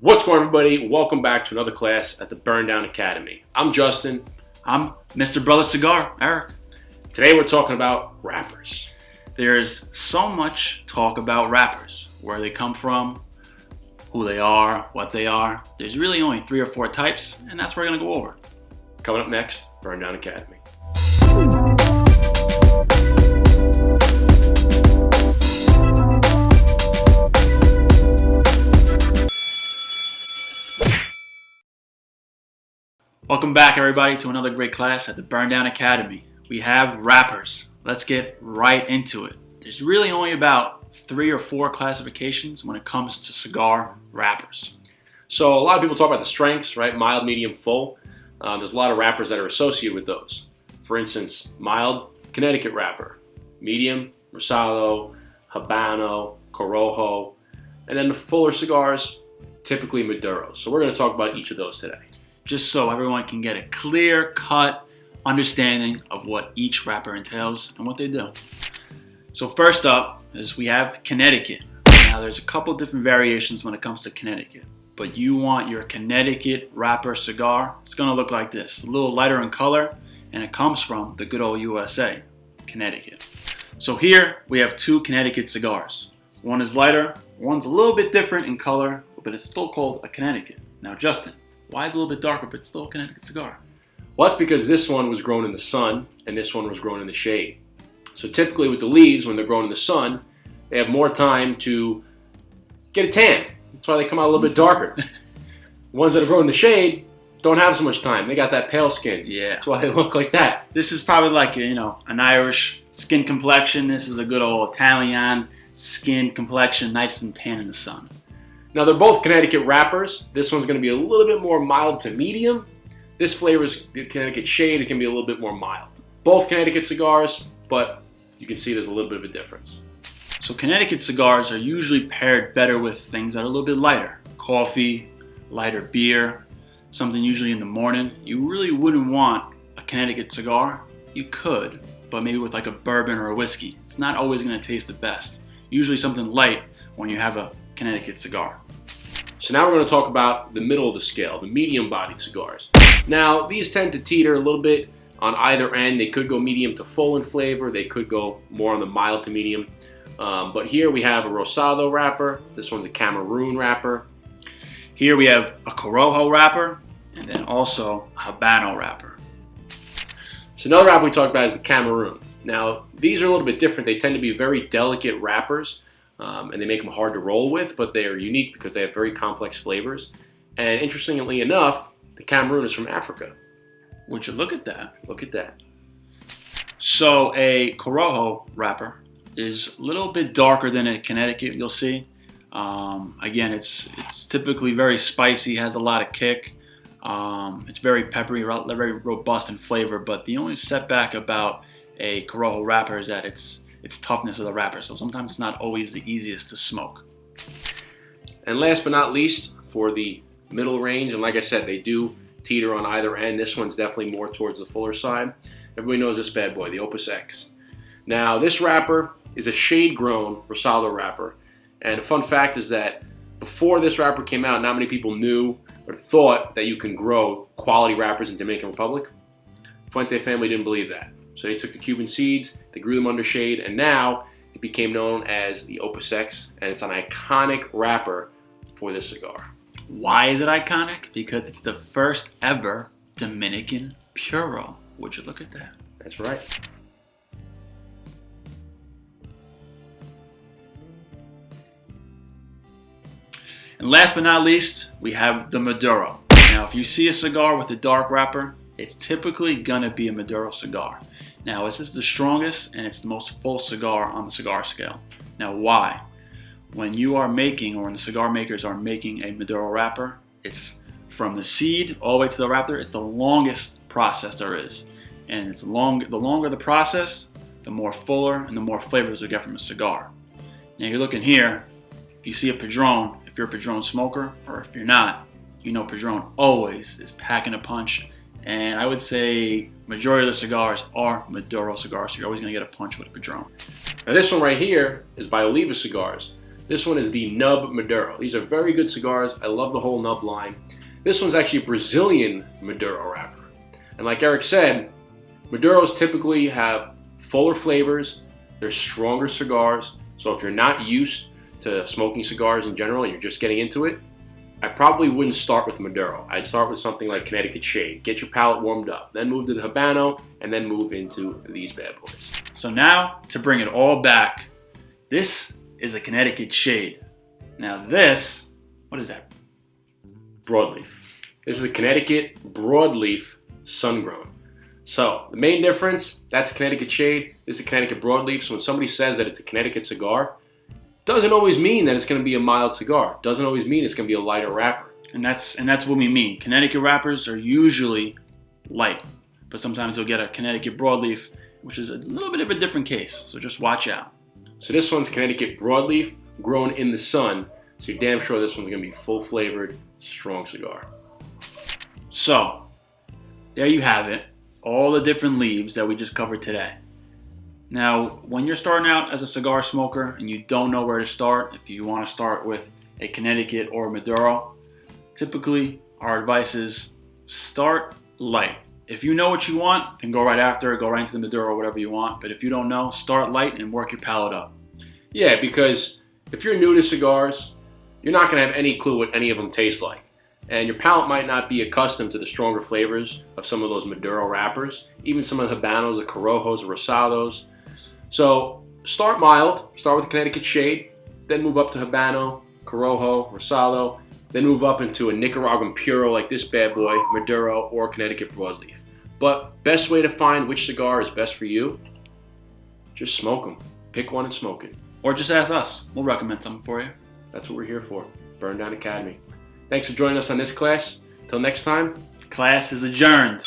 What's going on, everybody? Welcome back to another class at the Burndown Academy. I'm Justin. I'm Mr. Brother Cigar, Eric. Today we're talking about wrappers. There's so much talk about wrappers, where they come from, who they are, what they are. There's really only 3 or 4 types, and that's what we're going to go over. Coming up next, Burndown Academy. Welcome back, everybody, to another great class at the Burndown Academy. We have wrappers. Let's get right into it. There's really only about 3 or 4 classifications when it comes to cigar wrappers. So a lot of people talk about the strengths, right? Mild, medium, full. There's a lot of wrappers that are associated with those. For instance, mild, Connecticut wrapper. Medium, ROSADO, Habano, Corojo. And then the fuller cigars, typically Maduro. So we're going to talk about each of those today, just so everyone can get a clear-cut understanding of what each wrapper entails and what they do. So first up is we have Connecticut. Now there's a couple different variations when it comes to Connecticut, but you want your Connecticut wrapper cigar, it's going to look like this, a little lighter in color, and it comes from the good old USA, Connecticut. So here we have 2 Connecticut cigars. One is lighter, one's a little bit different in color, but it's still called a Connecticut. Now Justin, why is it a little bit darker, but still a Connecticut cigar? Well, that's because this one was grown in the sun and this one was grown in the shade. So typically with the leaves, when they're grown in the sun, they have more time to get a tan. That's why they come out a little bit darker. Ones that are grown in the shade don't have so much time. They got that pale skin. Yeah. That's why they look like that. This is probably like, an Irish skin complexion. This is a good old Italian skin complexion, nice and tan in the sun. Now they're both Connecticut wrappers. This one's going to be a little bit more mild to medium. This flavor's Connecticut shade is going to be a little bit more mild. Both Connecticut cigars, but you can see there's a little bit of a difference. So Connecticut cigars are usually paired better with things that are a little bit lighter. Coffee, lighter beer, something usually in the morning. You really wouldn't want a Connecticut cigar. You could, but maybe with like a bourbon or a whiskey. It's not always going to taste the best. Usually something light when you have a Connecticut cigar. So now we're going to talk about the middle of the scale, the medium-bodied cigars. Now, these tend to teeter a little bit on either end. They could go medium to full in flavor. They could go more on the mild to medium. But here we have a Rosado wrapper. This one's a Cameroon wrapper. Here we have a Corojo wrapper, and then also a Habano wrapper. So another wrapper we talked about is the Cameroon. Now, these are a little bit different. They tend to be very delicate wrappers. And they make them hard to roll with, but they are unique because they have very complex flavors. And interestingly enough, the Cameroon is from Africa. Would you look at that? Look at that. So a Corojo wrapper is a little bit darker than a Connecticut, you'll see. Again, it's typically very spicy, has a lot of kick. It's very peppery, very robust in flavor, but the only setback about a Corojo wrapper is that its toughness of the wrapper, so sometimes it's not always the easiest to smoke. And last but not least, for the middle range, and like I said, they do teeter on either end. This one's definitely more towards the fuller side. Everybody knows this bad boy, the Opus X. Now, this wrapper is a shade-grown Rosado wrapper, and a fun fact is that before this wrapper came out, not many people knew or thought that you can grow quality wrappers in Dominican Republic. Fuente family didn't believe that. So they took the Cuban seeds, they grew them under shade, and now it became known as the Opus X, and it's an iconic wrapper for this cigar. Why is it iconic? Because it's the first ever Dominican Puro. Would you look at that? That's right. And last but not least, we have the Maduro. Now, if you see a cigar with a dark wrapper, it's typically gonna be a Maduro cigar. Now, this is the strongest and it's the most full cigar on the cigar scale. Now, why? When you are making, or when the cigar makers are making a Maduro wrapper, it's from the seed all the way to the wrapper. It's the longest process there is. And the longer the process, the more fuller and the more flavors you get from a cigar. Now, you're looking here, if you see a Padron, if you're a Padron smoker, or if you're not, you know Padron always is packing a punch. And I would say majority of the cigars are Maduro cigars, so you're always going to get a punch with a Padron. Now this one right here is by Oliva Cigars. This one is the Nub Maduro. These are very good cigars. I love the whole Nub line. This one's actually a Brazilian Maduro wrapper. And like Eric said, Maduros typically have fuller flavors. They're stronger cigars. So if you're not used to smoking cigars in general and you're just getting into it, I probably wouldn't start with Maduro. I'd start with something like Connecticut Shade. Get your palate warmed up. Then move to the Habano, and then move into these bad boys. So now, to bring it all back, this is a Connecticut Shade. Now this, what is that? Broadleaf. This is a Connecticut Broadleaf Sun-Grown. So the main difference, that's a Connecticut Shade. This is a Connecticut Broadleaf. So when somebody says that it's a Connecticut cigar, doesn't always mean that it's going to be a mild cigar. Doesn't always mean it's going to be a lighter wrapper. And that's what we mean. Connecticut wrappers are usually light, but sometimes you'll get a Connecticut Broadleaf, which is a little bit of a different case. So just watch out. So this one's Connecticut Broadleaf, grown in the sun. So you're damn sure this one's going to be full flavored, strong cigar. So there you have it. All the different leaves that we just covered today. Now, when you're starting out as a cigar smoker and you don't know where to start, if you want to start with a Connecticut or a Maduro, typically our advice is start light. If you know what you want, then go right after, go right into the Maduro, whatever you want. But if you don't know, start light and work your palate up. Yeah, because if you're new to cigars, you're not going to have any clue what any of them taste like. And your palate might not be accustomed to the stronger flavors of some of those Maduro wrappers, even some of the Habanos, the Corojos, the Rosados. So start mild, start with Connecticut Shade, then move up to Habano, Corojo, Rosado, then move up into a Nicaraguan Puro like this bad boy, Maduro, or Connecticut Broadleaf. But best way to find which cigar is best for you, just smoke them. Pick one and smoke it. Or just ask us. We'll recommend something for you. That's what we're here for. Burn Down Academy. Thanks for joining us on this class. Till next time. Class is adjourned.